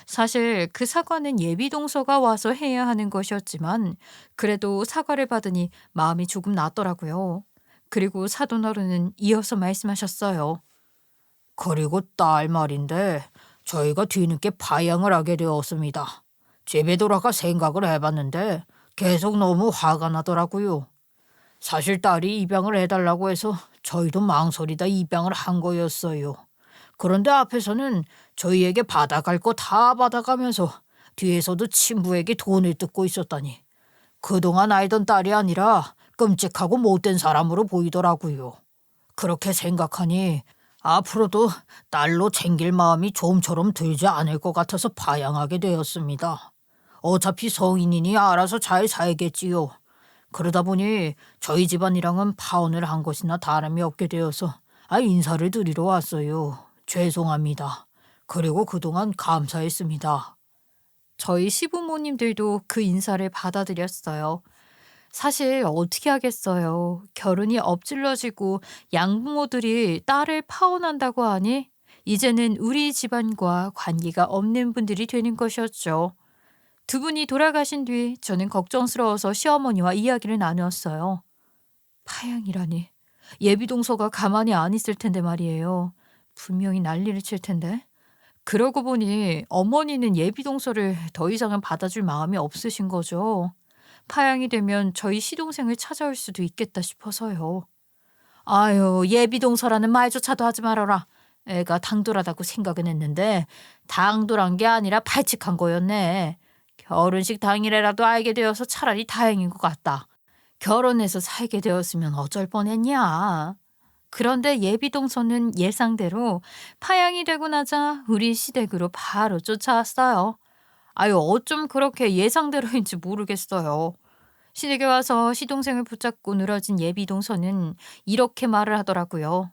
사실 그 사과는 예비동서가 와서 해야 하는 것이었지만 그래도 사과를 받으니 마음이 조금 낫더라고요. 그리고 사돈 어른은 이어서 말씀하셨어요. 그리고 딸 말인데 저희가 뒤늦게 파양을 하게 되었습니다. 집에 돌아가 생각을 해봤는데 계속 너무 화가 나더라고요. 사실 딸이 입양을 해달라고 해서 저희도 망설이다 입양을 한 거였어요. 그런데 앞에서는 저희에게 받아갈 거 다 받아가면서 뒤에서도 친부에게 돈을 뜯고 있었다니. 그동안 알던 딸이 아니라 끔찍하고 못된 사람으로 보이더라고요. 그렇게 생각하니 앞으로도 딸로 챙길 마음이 좀처럼 들지 않을 것 같아서 파양하게 되었습니다. 어차피 성인이니 알아서 잘 살겠지요. 그러다 보니 저희 집안이랑은 파혼을 한 것이나 다름이 없게 되어서 인사를 드리러 왔어요. 죄송합니다. 그리고 그동안 감사했습니다. 저희 시부모님들도 그 인사를 받아들였어요. 사실 어떻게 하겠어요. 결혼이 엎질러지고 양부모들이 딸을 파혼한다고 하니 이제는 우리 집안과 관계가 없는 분들이 되는 것이었죠. 두 분이 돌아가신 뒤 저는 걱정스러워서 시어머니와 이야기를 나누었어요. 파양이라니. 예비동서가 가만히 안 있을 텐데 말이에요. 분명히 난리를 칠 텐데. 그러고 보니 어머니는 예비동서를 더 이상은 받아줄 마음이 없으신 거죠. 파양이 되면 저희 시동생을 찾아올 수도 있겠다 싶어서요. 아유, 예비동서라는 말조차도 하지 말아라. 애가 당돌하다고 생각은 했는데 당돌한 게 아니라 발칙한 거였네. 결혼식 당일에라도 알게 되어서 차라리 다행인 것 같다. 결혼해서 살게 되었으면 어쩔 뻔했냐. 그런데 예비동서는 예상대로 파양이 되고 나자 우리 시댁으로 바로 쫓아왔어요. 아유, 어쩜 그렇게 예상대로인지 모르겠어요. 시댁에 와서 시동생을 붙잡고 늘어진 예비동서는 이렇게 말을 하더라고요.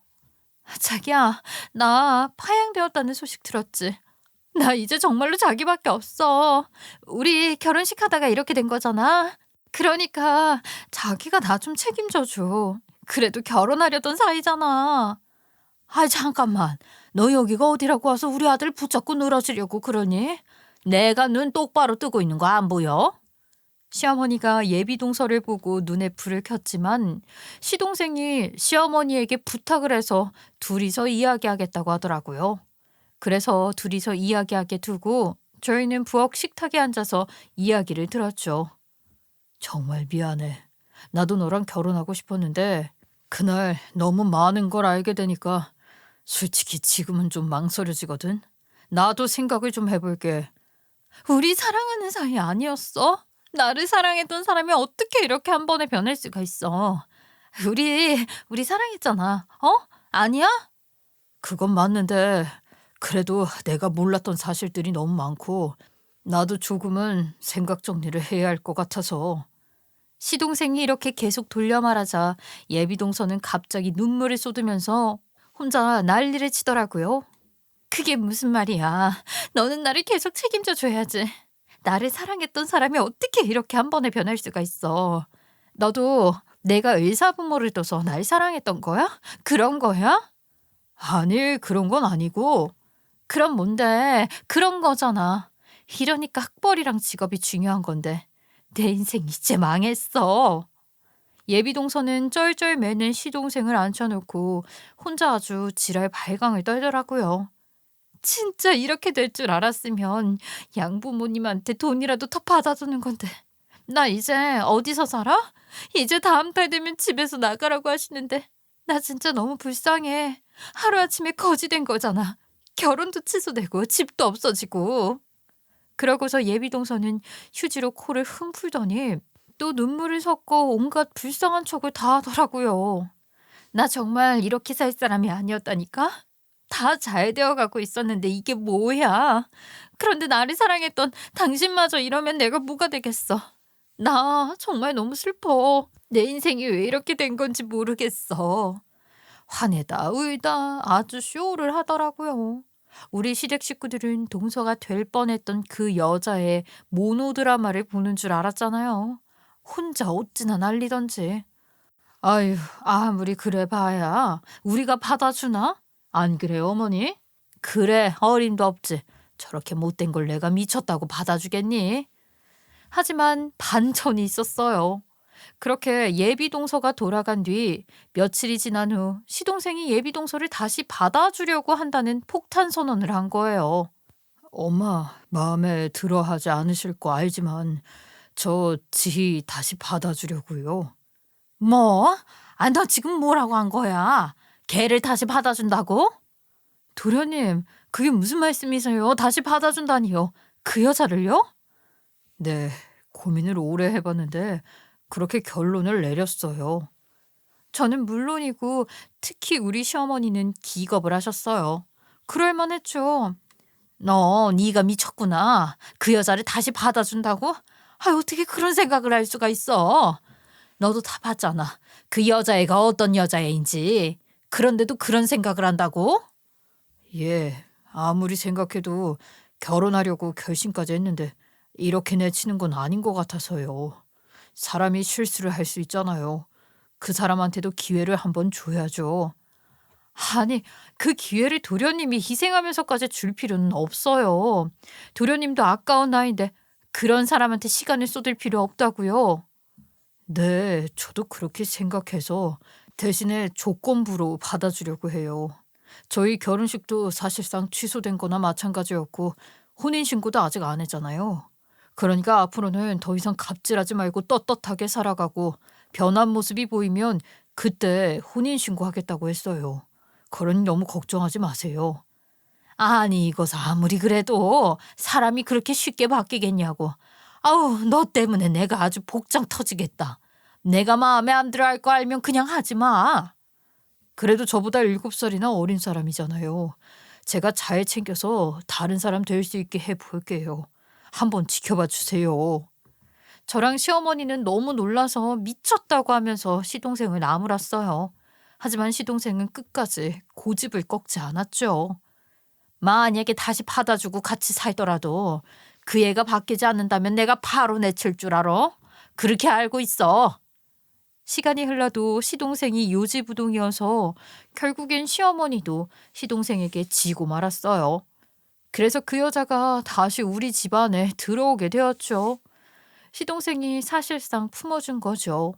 자기야, 나 파양되었다는 소식 들었지? 나 이제 정말로 자기밖에 없어. 우리 결혼식 하다가 이렇게 된 거잖아. 그러니까 자기가 나 좀 책임져 줘. 그래도 결혼하려던 사이잖아. 잠깐만. 너 여기가 어디라고 와서 우리 아들 붙잡고 늘어지려고 그러니? 내가 눈 똑바로 뜨고 있는 거 안 보여? 시어머니가 예비동서를 보고 눈에 불을 켰지만 시동생이 시어머니에게 부탁을 해서 둘이서 이야기하겠다고 하더라고요. 그래서 둘이서 이야기하게 두고 저희는 부엌 식탁에 앉아서 이야기를 들었죠. 정말 미안해. 나도 너랑 결혼하고 싶었는데 그날 너무 많은 걸 알게 되니까 솔직히 지금은 좀 망설여지거든. 나도 생각을 좀 해볼게. 우리 사랑하는 사이 아니었어? 나를 사랑했던 사람이 어떻게 이렇게 한 번에 변할 수가 있어? 우리 사랑했잖아. 아니야? 그건 맞는데 그래도 내가 몰랐던 사실들이 너무 많고 나도 조금은 생각 정리를 해야 할 것 같아서. 시동생이 이렇게 계속 돌려 말하자 예비동서는 갑자기 눈물을 쏟으면서 혼자 난리를 치더라고요. 그게 무슨 말이야. 너는 나를 계속 책임져 줘야지. 나를 사랑했던 사람이 어떻게 이렇게 한 번에 변할 수가 있어. 너도 내가 의사부모를 둬서 날 사랑했던 거야? 그런 거야? 아니, 그런 건 아니고. 그럼 뭔데? 그런 거잖아. 이러니까 학벌이랑 직업이 중요한 건데 내 인생 이제 망했어. 예비동서는 쩔쩔 매는 시동생을 앉혀놓고 혼자 아주 지랄 발광을 떨더라고요. 진짜 이렇게 될 줄 알았으면 양부모님한테 돈이라도 더 받아주는 건데. 나 이제 어디서 살아? 이제 다음 달 되면 집에서 나가라고 하시는데 나 진짜 너무 불쌍해. 하루아침에 거지 된 거잖아. 결혼도 취소되고 집도 없어지고. 그러고서 예비동서는 휴지로 코를 흥 풀더니 또 눈물을 섞어 온갖 불쌍한 척을 다 하더라고요. 나 정말 이렇게 살 사람이 아니었다니까? 다 잘 되어가고 있었는데 이게 뭐야? 그런데 나를 사랑했던 당신마저 이러면 내가 뭐가 되겠어? 나 정말 너무 슬퍼. 내 인생이 왜 이렇게 된 건지 모르겠어. 화내다 울다 아주 쇼를 하더라고요. 우리 시댁 식구들은 동서가 될 뻔했던 그 여자의 모노드라마를 보는 줄 알았잖아요. 혼자 어찌나 난리던지. 아유, 아무리 그래 봐야 우리가 받아주나? 안 그래요, 어머니? 그래, 어림도 없지. 저렇게 못된 걸 내가 미쳤다고 받아주겠니? 하지만 반전이 있었어요. 그렇게 예비동서가 돌아간 뒤 며칠이 지난 후 시동생이 예비동서를 다시 받아주려고 한다는 폭탄 선언을 한 거예요. 엄마, 마음에 들어 하지 않으실 거 알지만 저 지 다시 받아주려고요. 뭐? 아, 너 지금 뭐라고 한 거야? 걔를 다시 받아준다고? 도련님, 그게 무슨 말씀이세요? 다시 받아준다니요. 그 여자를요? 네, 고민을 오래 해봤는데 그렇게 결론을 내렸어요. 저는 물론이고 특히 우리 시어머니는 기겁을 하셨어요. 그럴 만했죠. 너 네가 미쳤구나. 그 여자를 다시 받아준다고? 아, 어떻게 그런 생각을 할 수가 있어? 너도 다 봤잖아. 그 여자애가 어떤 여자애인지. 그런데도 그런 생각을 한다고? 예, 아무리 생각해도 결혼하려고 결심까지 했는데 이렇게 내치는 건 아닌 것 같아서요. 사람이 실수를 할 수 있잖아요. 그 사람한테도 기회를 한번 줘야죠. 아니, 그 기회를 도련님이 희생하면서까지 줄 필요는 없어요. 도련님도 아까운 나이인데 그런 사람한테 시간을 쏟을 필요 없다고요. 네, 저도 그렇게 생각해서 대신에 조건부로 받아주려고 해요. 저희 결혼식도 사실상 취소된 거나 마찬가지였고 혼인신고도 아직 안 했잖아요. 그러니까 앞으로는 더 이상 갑질하지 말고 떳떳하게 살아가고 변한 모습이 보이면 그때 혼인신고하겠다고 했어요. 그러니 너무 걱정하지 마세요. 아니, 이거 아무리 그래도 사람이 그렇게 쉽게 바뀌겠냐고. 아우, 너 때문에 내가 아주 복장 터지겠다. 내가 마음에 안 들어 할 거 알면 그냥 하지 마. 그래도 저보다 7살이나 어린 사람이잖아요. 제가 잘 챙겨서 다른 사람 될 수 있게 해볼게요. 한번 지켜봐 주세요. 저랑 시어머니는 너무 놀라서 미쳤다고 하면서 시동생을 나무랐어요. 하지만 시동생은 끝까지 고집을 꺾지 않았죠. 만약에 다시 받아주고 같이 살더라도 그 애가 바뀌지 않는다면 내가 바로 내칠 줄 알아? 그렇게 알고 있어. 시간이 흘러도 시동생이 요지부동이어서 결국엔 시어머니도 시동생에게 지고 말았어요. 그래서 그 여자가 다시 우리 집안에 들어오게 되었죠. 시동생이 사실상 품어준 거죠.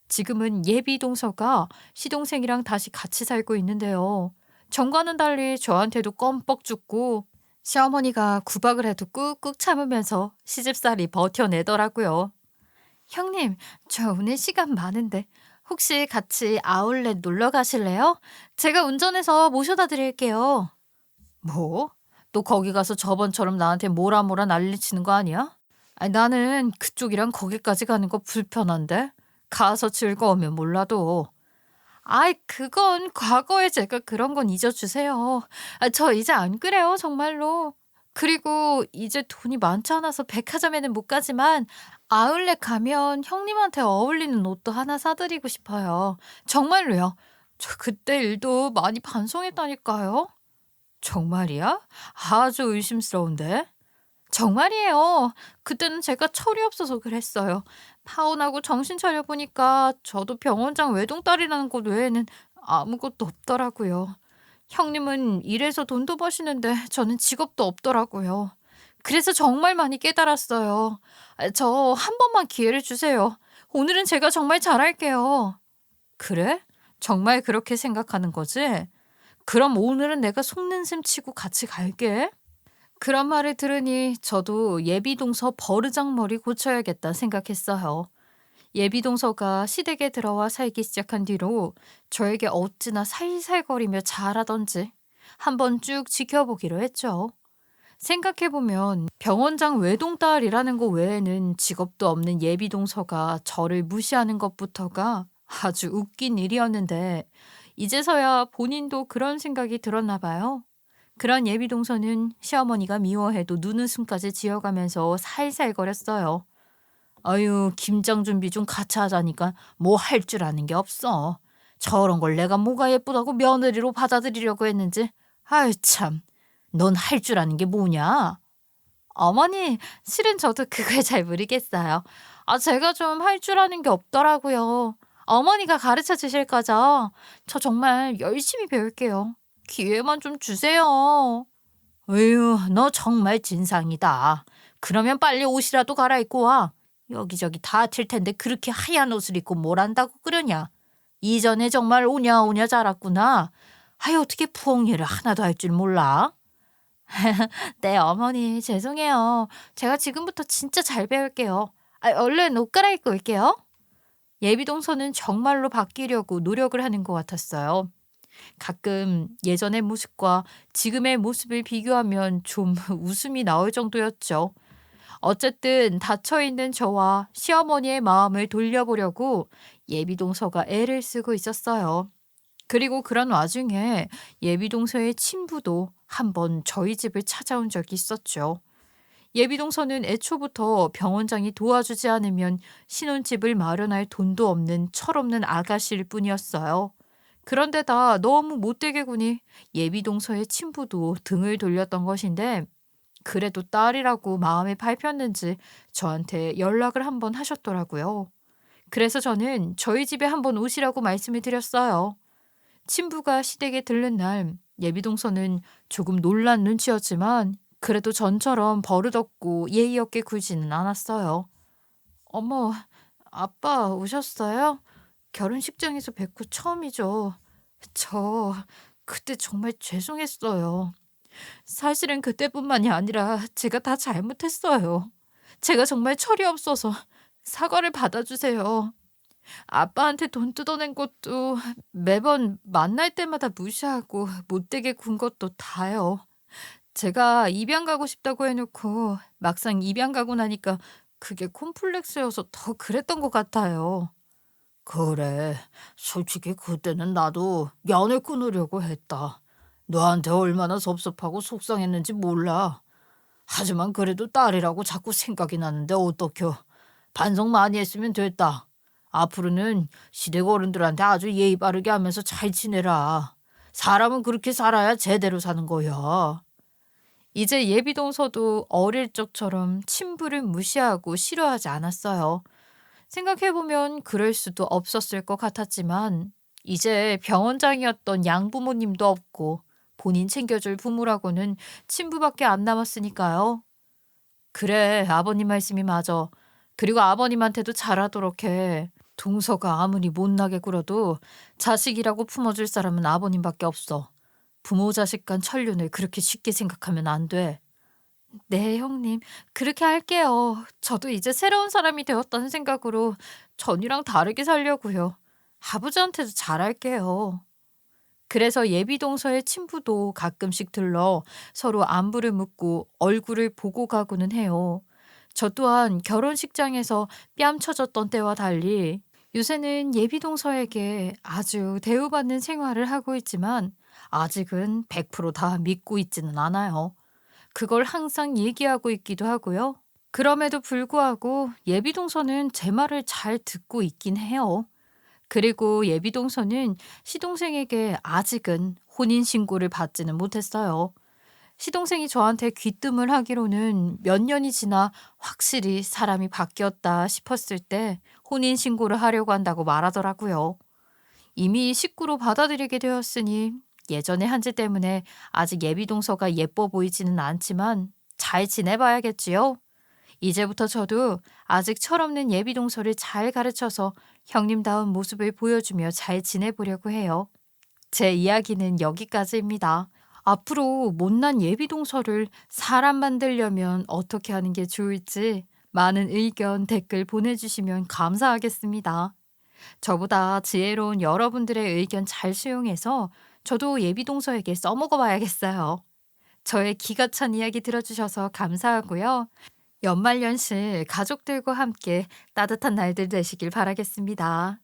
지금은 예비동서가 시동생이랑 다시 같이 살고 있는데요. 전과는 달리 저한테도 껌뻑 죽고 시어머니가 구박을 해도 꾹꾹 참으면서 시집살이 버텨내더라고요. 형님, 저 오늘 시간 많은데 혹시 같이 아울렛 놀러 가실래요? 제가 운전해서 모셔다 드릴게요. 뭐? 또 거기 가서 저번처럼 나한테 뭐라 뭐라 난리치는 거 아니야? 아니, 나는 그쪽이랑 거기까지 가는 거 불편한데? 가서 즐거우면 몰라도. 아이, 그건 과거에 제가 그런 건 잊어주세요. 아, 저 이제 안 그래요, 정말로. 그리고 이제 돈이 많지 않아서 백화점에는 못 가지만 아울렛 가면 형님한테 어울리는 옷도 하나 사드리고 싶어요. 정말로요. 저 그때 일도 많이 반성했다니까요. 정말이야? 아주 의심스러운데. 정말이에요. 그때는 제가 철이 없어서 그랬어요. 파혼하고 정신 차려보니까 저도 병원장 외동딸이라는 것 외에는 아무것도 없더라고요. 형님은 일해서 돈도 버시는데 저는 직업도 없더라고요. 그래서 정말 많이 깨달았어요. 저 한 번만 기회를 주세요. 오늘은 제가 정말 잘할게요. 그래? 정말 그렇게 생각하는 거지? 그럼 오늘은 내가 속는 셈 치고 같이 갈게. 그런 말을 들으니 저도 예비동서 버르장머리 고쳐야겠다 생각했어요. 예비동서가 시댁에 들어와 살기 시작한 뒤로 저에게 어찌나 살살거리며 잘하던지 한번 쭉 지켜보기로 했죠. 생각해보면 병원장 외동딸이라는 거 외에는 직업도 없는 예비동서가 저를 무시하는 것부터가 아주 웃긴 일이었는데 이제서야 본인도 그런 생각이 들었나 봐요. 그런 예비동서는 시어머니가 미워해도 눈웃음까지 지어가면서 살살거렸어요. 아유, 김장 준비 좀 같이 하자니까 뭐 할 줄 아는 게 없어. 저런 걸 내가 뭐가 예쁘다고 며느리로 받아들이려고 했는지. 아유 참, 넌 할 줄 아는 게 뭐냐? 어머니, 실은 저도 그걸 잘 모르겠어요. 제가 좀 할 줄 아는 게 없더라고요. 어머니가 가르쳐 주실 거죠? 저 정말 열심히 배울게요. 기회만 좀 주세요. 에휴, 너 정말 진상이다. 그러면 빨리 옷이라도 갈아입고 와. 여기저기 다 튈 텐데 그렇게 하얀 옷을 입고 뭘 한다고 그러냐. 이전에 정말 오냐오냐 자랐구나. 아유, 어떻게 부엌일을 하나도 할 줄 몰라? 네, 어머니, 죄송해요. 제가 지금부터 진짜 잘 배울게요. 얼른 옷 갈아입고 올게요. 예비동서는 정말로 바뀌려고 노력을 하는 것 같았어요. 가끔 예전의 모습과 지금의 모습을 비교하면 좀 웃음이 나올 정도였죠. 어쨌든 닫혀있는 저와 시어머니의 마음을 돌려보려고 예비동서가 애를 쓰고 있었어요. 그리고 그런 와중에 예비동서의 친부도 한번 저희 집을 찾아온 적이 있었죠. 예비동서는 애초부터 병원장이 도와주지 않으면 신혼집을 마련할 돈도 없는 철없는 아가씨일 뿐이었어요. 그런데다 너무 못되게 구니 예비동서의 친부도 등을 돌렸던 것인데 그래도 딸이라고 마음에 밟혔는지 저한테 연락을 한번 하셨더라고요. 그래서 저는 저희 집에 한번 오시라고 말씀을 드렸어요. 친부가 시댁에 들른 날 예비동서는 조금 놀란 눈치였지만 그래도 전처럼 버릇없고 예의 없게 굴지는 않았어요. 어머, 아빠 오셨어요? 결혼식장에서 뵙고 처음이죠. 저 그때 정말 죄송했어요. 사실은 그때뿐만이 아니라 제가 다 잘못했어요. 제가 정말 철이 없어서 사과를 받아주세요. 아빠한테 돈 뜯어낸 것도 매번 만날 때마다 무시하고 못되게 군 것도 다요. 제가 입양 가고 싶다고 해놓고 막상 입양 가고 나니까 그게 콤플렉스여서 더 그랬던 것 같아요. 그래. 솔직히 그때는 나도 연을 끊으려고 했다. 너한테 얼마나 섭섭하고 속상했는지 몰라. 하지만 그래도 딸이라고 자꾸 생각이 나는데 어떡혀. 반성 많이 했으면 됐다. 앞으로는 시댁 어른들한테 아주 예의 바르게 하면서 잘 지내라. 사람은 그렇게 살아야 제대로 사는 거야. 이제 예비동서도 어릴 적처럼 친부를 무시하고 싫어하지 않았어요. 생각해보면 그럴 수도 없었을 것 같았지만 이제 병원장이었던 양부모님도 없고 본인 챙겨줄 부모라고는 친부밖에 안 남았으니까요. 그래, 아버님 말씀이 맞아. 그리고 아버님한테도 잘하도록 해. 동서가 아무리 못나게 굴어도 자식이라고 품어줄 사람은 아버님밖에 없어. 부모 자식 간 천륜을 그렇게 쉽게 생각하면 안 돼. 네, 형님. 그렇게 할게요. 저도 이제 새로운 사람이 되었다는 생각으로 전이랑 다르게 살려고요. 아버지한테도 잘할게요. 그래서 예비동서의 친부도 가끔씩 들러 서로 안부를 묻고 얼굴을 보고 가고는 해요. 저 또한 결혼식장에서 뺨쳐졌던 때와 달리 요새는 예비동서에게 아주 대우받는 생활을 하고 있지만 아직은 100%다 믿고 있지는 않아요. 그걸 항상 얘기하고 있기도 하고요. 그럼에도 불구하고 예비동서는 제 말을 잘 듣고 있긴 해요. 그리고 예비동서는 시동생에게 아직은 혼인신고를 받지는 못했어요. 시동생이 저한테 귀뜸을 하기로는 몇 년이 지나 확실히 사람이 바뀌었다 싶었을 때 혼인신고를 하려고 한다고 말하더라고요. 이미 식구로 받아들이게 되었으니 예전의 한지 때문에 아직 예비동서가 예뻐 보이지는 않지만 잘 지내봐야겠지요. 이제부터 저도 아직 철없는 예비 동서를 잘 가르쳐서 형님다운 모습을 보여주며 잘 지내보려고 해요. 제 이야기는 여기까지입니다. 앞으로 못난 예비 동서를 사람 만들려면 어떻게 하는 게 좋을지 많은 의견, 댓글 보내주시면 감사하겠습니다. 저보다 지혜로운 여러분들의 의견 잘 수용해서 저도 예비 동서에게 써먹어 봐야겠어요. 저의 기가 찬 이야기 들어주셔서 감사하고요. 연말연시 가족들과 함께 따뜻한 날들 되시길 바라겠습니다.